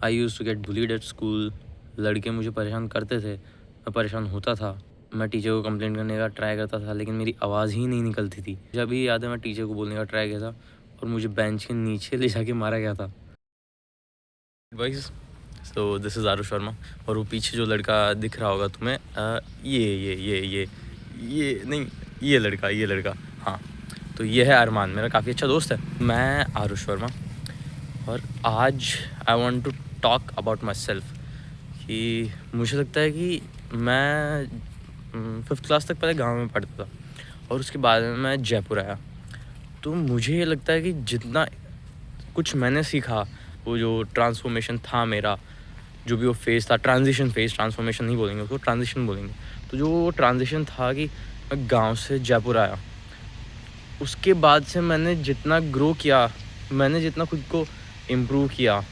I use to get bullied at school. लड़के मुझे परेशान करते थे, मैं परेशान होता था। मैं टीचर को कंप्लेंट करने का ट्राई करता था, लेकिन मेरी आवाज़ ही नहीं निकलती थी। मुझे अभी याद है, मैं टीचर को बोलने का ट्राई किया था और मुझे बेंच के नीचे ले जाके मारा गया था। Vice so this is Aarush Verma, और वो पीछे जो लड़का दिख रहा होगा तुम्हें, ये नहीं, ये लड़का, हाँ, तो ये है अरमान, मेरा काफ़ी अच्छा दोस्त है। मैं आरुष वर्मा, और आज I want to talk about myself. कि मुझे लगता है कि मैं 5th क्लास तक पहले गांव में पढ़ता था, और उसके बाद में मैं जयपुर आया। तो मुझे ये लगता है कि जितना कुछ मैंने सीखा, वो जो ट्रांसफॉर्मेशन था मेरा, जो भी वो फेज़ था, ट्रांजिशन फेज़, ट्रांसफॉर्मेशन नहीं बोलेंगे उसको, ट्रांजिशन बोलेंगे। तो जो वो ट्रांजिशन था कि मैं गांव से जयपुर आया, उसके बाद से मैंने जितना ग्रो किया, मैंने जितना खुद को इम्प्रूव किया,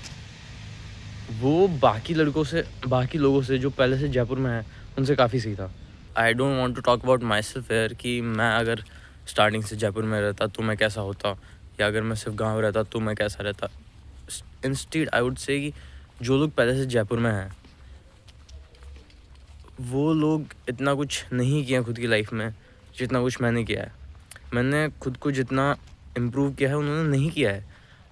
वो बाकी लोगों से जो पहले से जयपुर में हैं, उनसे काफ़ी सीखा। I don't want to talk about myself where, कि मैं अगर स्टार्टिंग से जयपुर में रहता तो मैं कैसा होता, या अगर मैं सिर्फ गांव रहता तो मैं कैसा रहता। इंस्टीड आई वुड से कि जो लोग पहले से जयपुर में हैं, वो लोग इतना कुछ नहीं किया खुद की लाइफ में जितना कुछ मैंने किया है। मैंने खुद को जितना इम्प्रूव किया है, उन्होंने नहीं किया है।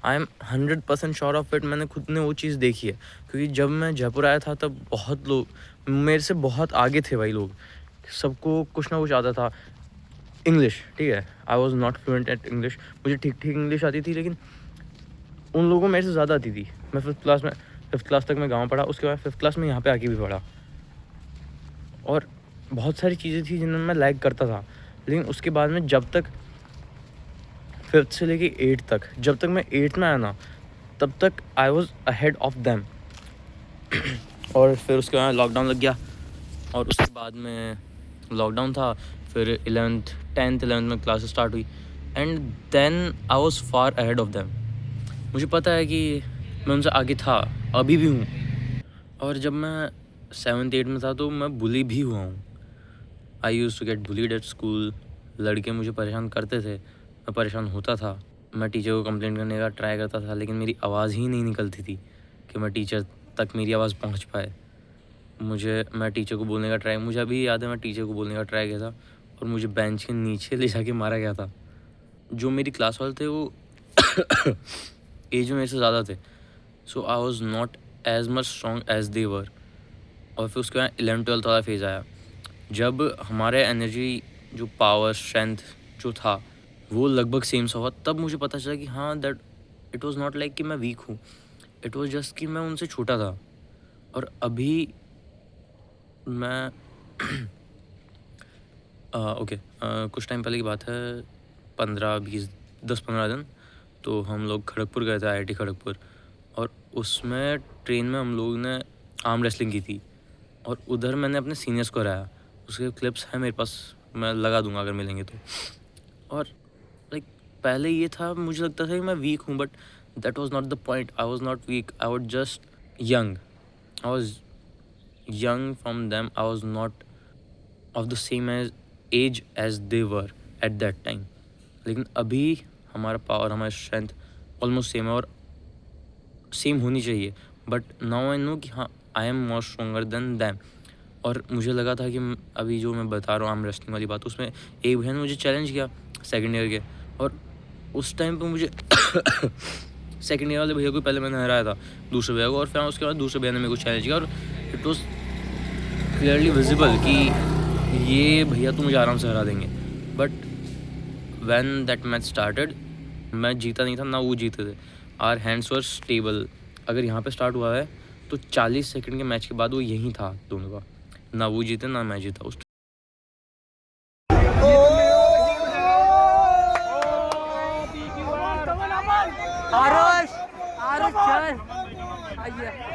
I am 100% sure of it. मैंने खुद ने वो चीज़ देखी है, क्योंकि जब मैं जयपुर आया था तब बहुत लोग मेरे से बहुत आगे थे भाई। लोग, सबको कुछ ना कुछ आता था। इंग्लिश, ठीक है, I was not fluent at English. मुझे ठीक ठीक इंग्लिश आती थी, लेकिन उन लोगों को मेरे से ज़्यादा आती थी। मैं फिफ्थ क्लास तक मैं गाँव पढ़ा, उसके बाद 5th क्लास में यहाँ पे आके भी पढ़ा, और बहुत सारी चीज़ें थी जिनमें मैं लैग करता था। लेकिन उसके बाद में जब तक 5th से लेके 8th तक, जब तक मैं 8th में आया ना, तब तक I was ahead of them. और फिर उसके बाद लॉकडाउन लग गया, और उसके बाद में लॉकडाउन था। फिर 10th 11th में क्लासेस स्टार्ट हुई, and then I was far ahead of them. मुझे पता है कि मैं उनसे आगे था, अभी भी हूँ। और जब मैं 7th 8th में था तो मैं बुली भी हुआ हूँ। I use to get bullied at school. लड़के मुझे परेशान करते थे, मैं परेशान होता था। मैं टीचर को कंप्लेंट करने का ट्राई करता था, लेकिन मेरी आवाज़ ही नहीं निकलती थी कि मैं टीचर तक मेरी आवाज़ पहुंच पाए। मैं टीचर को बोलने का ट्राई, मुझे अभी याद है, मैं टीचर को बोलने का ट्राई किया था और मुझे बेंच के नीचे ले जाके मारा गया था। जो मेरी क्लास वाले थे वो एज में मेरे से ज़्यादा थे, so I was not as much strong as they were. और फिर उसके बाद 11th 12th वाला फेज़ आया, जब हमारे एनर्जी, जो पावर, स्ट्रेंथ जो था, वो लगभग सेम सा हुआ। तब मुझे पता चला कि हाँ, that it was not like कि मैं वीक हूँ, इट वाज जस्ट कि मैं उनसे छोटा था। और अभी मैं ओके, कुछ टाइम पहले की बात है, 10-15 दिन, तो हम लोग खड़गपुर गए थे, IIT खड़गपुर, और उसमें ट्रेन में हम लोग ने आर्म रेसलिंग की थी, और उधर मैंने अपने सीनियर्स को हराया। उसके क्लिप्स हैं मेरे पास, मैं लगा दूंगा अगर मिलेंगे तो। और लाइक पहले ये था, मुझे लगता था कि मैं वीक हूँ, but that was not the point. I was not weak, I was just young. I was young from them. I was not of the same age as they were at that time. लेकिन अभी हमारा power, हमारा strength almost same है, और same होनी चाहिए। But now I know कि हाँ, I am more stronger then them. और मुझे लगा था कि अभी जो मैं बता रहा हूँ आर्म रेसलिंग वाली बात, उसमें एक भैया ने मुझे चैलेंज किया 2nd ईयर के, और उस टाइम पे मुझे 2nd ईयर वाले भैया को पहले मैंने हराया था, दूसरे भैया को, और फिर उसके बाद दूसरे भैया ने मेरे को चैलेंज किया, और इट वॉज क्लियरली विजिबल कि ये भैया तो मुझे आराम से हरा देंगे। But when that match started, मैं जीता नहीं था, ना वो जीते थे। Our hands were stable. अगर यहाँ पे स्टार्ट हुआ है तो 40 सेकंड के मैच के बाद वो यहीं था दोनों का, ना वो जीते ना मैं जीता उस आरुष आरुष चल आइए।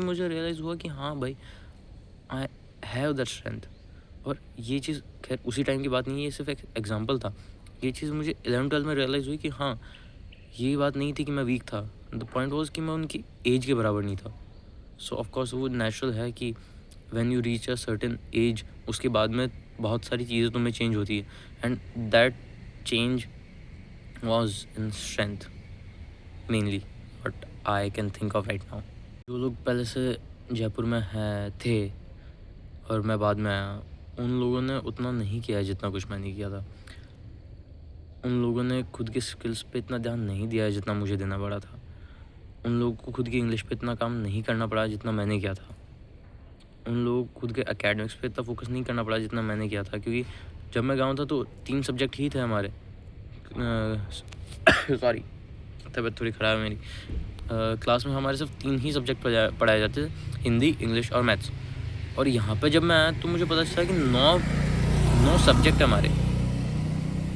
मुझे रियलाइज़ हुआ कि हाँ भाई, आई हैव दैट स्ट्रेंथ। और ये चीज़ खैर उसी टाइम की बात नहीं है, ये सिर्फ एक एग्जांपल था। ये चीज़ मुझे 11th 12th में रियलाइज़ हुई कि हाँ, ये बात नहीं थी कि मैं वीक था, द पॉइंट वॉज कि मैं उनकी एज के बराबर नहीं था। सो ऑफकोर्स वो नेचुरल है कि when you reach a certain age उसके बाद में बहुत सारी चीज़ें तुम्हें चेंज होती है, and that change was in strength mainly but I can think of right now. जो लोग पहले से जयपुर में थे और मैं बाद में आया, उन लोगों ने उतना नहीं किया है जितना कुछ मैंने किया था। उन लोगों ने खुद के स्किल्स पे इतना ध्यान नहीं दिया है जितना मुझे देना पड़ा था। उन लोगों को खुद की इंग्लिश पे इतना काम नहीं करना पड़ा जितना मैंने किया था। उन लोगों को खुद के एकेडमिक्स पे इतना फोकस नहीं करना पड़ा जितना मैंने किया था, क्योंकि जब मैं गाँव था तो 3 सब्जेक्ट ही थे हमारे। सॉरी, तबीयत थोड़ी ख़राब है मेरी। क्लास में हमारे सिर्फ 3 ही सब्जेक्ट पढ़ाए जाते थे, हिंदी, इंग्लिश और मैथ्स। और यहाँ पे जब मैं आया तो मुझे पता चला कि 9 सब्जेक्ट है हमारे,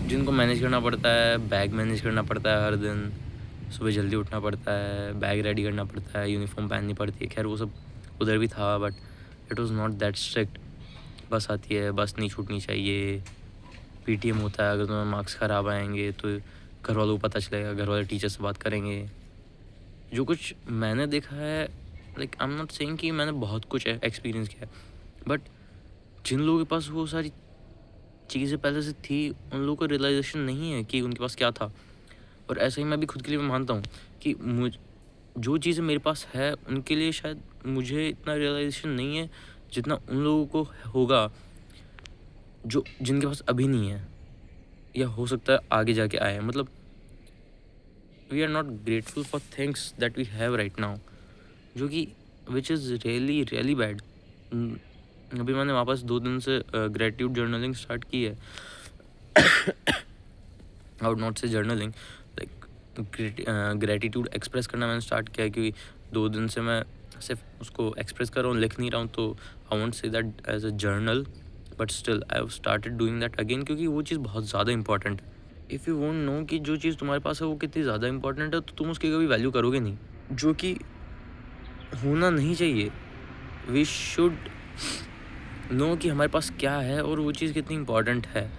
जिनको मैनेज करना पड़ता है। बैग मैनेज करना पड़ता है हर दिन, सुबह जल्दी उठना पड़ता है, बैग रेडी करना पड़ता है, यूनिफॉर्म पहननी पड़ती है। खैर वो सब उधर भी था but it was not that strict. बस आती है, बस नहीं छूटनी चाहिए। पीटीएम होता है, अगर तुम्हें मार्क्स ख़राब आएंगे तो घर वालों को पता चलेगा, घर वाले टीचर से बात करेंगे। जो कुछ मैंने देखा है, like I am not saying कि मैंने बहुत कुछ एक्सपीरियंस किया है, बट जिन लोगों के पास वो सारी चीज़ें पहले से थी उन लोगों को रियलाइजेशन नहीं है कि उनके पास क्या था। और ऐसा ही मैं भी खुद के लिए मानता हूँ कि जो चीज़ें मेरे पास है उनके लिए शायद मुझे इतना रियलाइजेशन नहीं है जितना उन लोगों को होगा जो जिनके पास अभी नहीं है, या हो सकता है आगे जाके आए। मतलब we are not grateful for things that we have right now, जो कि which is really really bad. अभी मैंने वापस 2 दिन से ग्रेटिट्यूड जर्नलिंग स्टार्ट की है। आई वुड नॉट से जर्नलिंग, लाइक ग्रेटिट्यूड एक्सप्रेस करना मैंने स्टार्ट किया है, क्योंकि 2 दिन से मैं सिर्फ उसको एक्सप्रेस कर रहा हूँ, लिख नहीं रहा हूँ। तो I won't say that as a journal, but still I have started doing that again, क्योंकि वो चीज़ बहुत ज़्यादा इंपॉर्टेंट है। इफ़ यू वोंट नो कि जो चीज़ तुम्हारे पास है वो कितनी ज़्यादा इंपॉर्टेंट है, तो तुम उसकी कभी वैल्यू करोगे नहीं, जो कि होना नहीं चाहिए। वी शुड नो कि हमारे पास क्या है और वो चीज़ कितनी इंपॉर्टेंट है।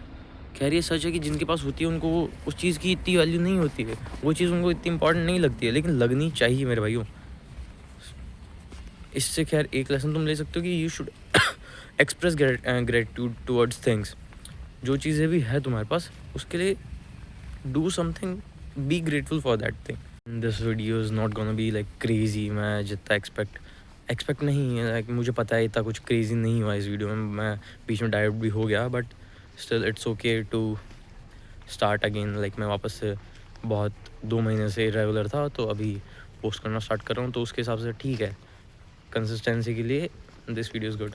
खैर ये सच है कि जिनके पास होती है उनको उस चीज़ की इतनी वैल्यू नहीं होती है, वो चीज़ उनको इतनी इंपॉर्टेंट नहीं लगती है, लेकिन लगनी चाहिए मेरे भाइयों। इससे खैर एक लेसन तुम ले सकते हो कि you should express gratitude towards things. जो चीज़ें भी है तुम्हारे पास उसके लिए do something, be grateful for that thing. This video is not gonna be like crazy. मैं जितना एक्सपेक्ट नहीं है, लाइक मुझे पता है इतना कुछ क्रेजी नहीं हुआ इस वीडियो में। मैं बीच में डाइवर्ट भी हो गया, but still it's okay to start again. Like मैं वापस से बहुत 2 महीने से रेगुलर था, तो अभी पोस्ट करना स्टार्ट कर रहा हूँ, तो उसके हिसाब से ठीक है। कंसिस्टेंसी के लिए दिस वीडियो इज़ गुड।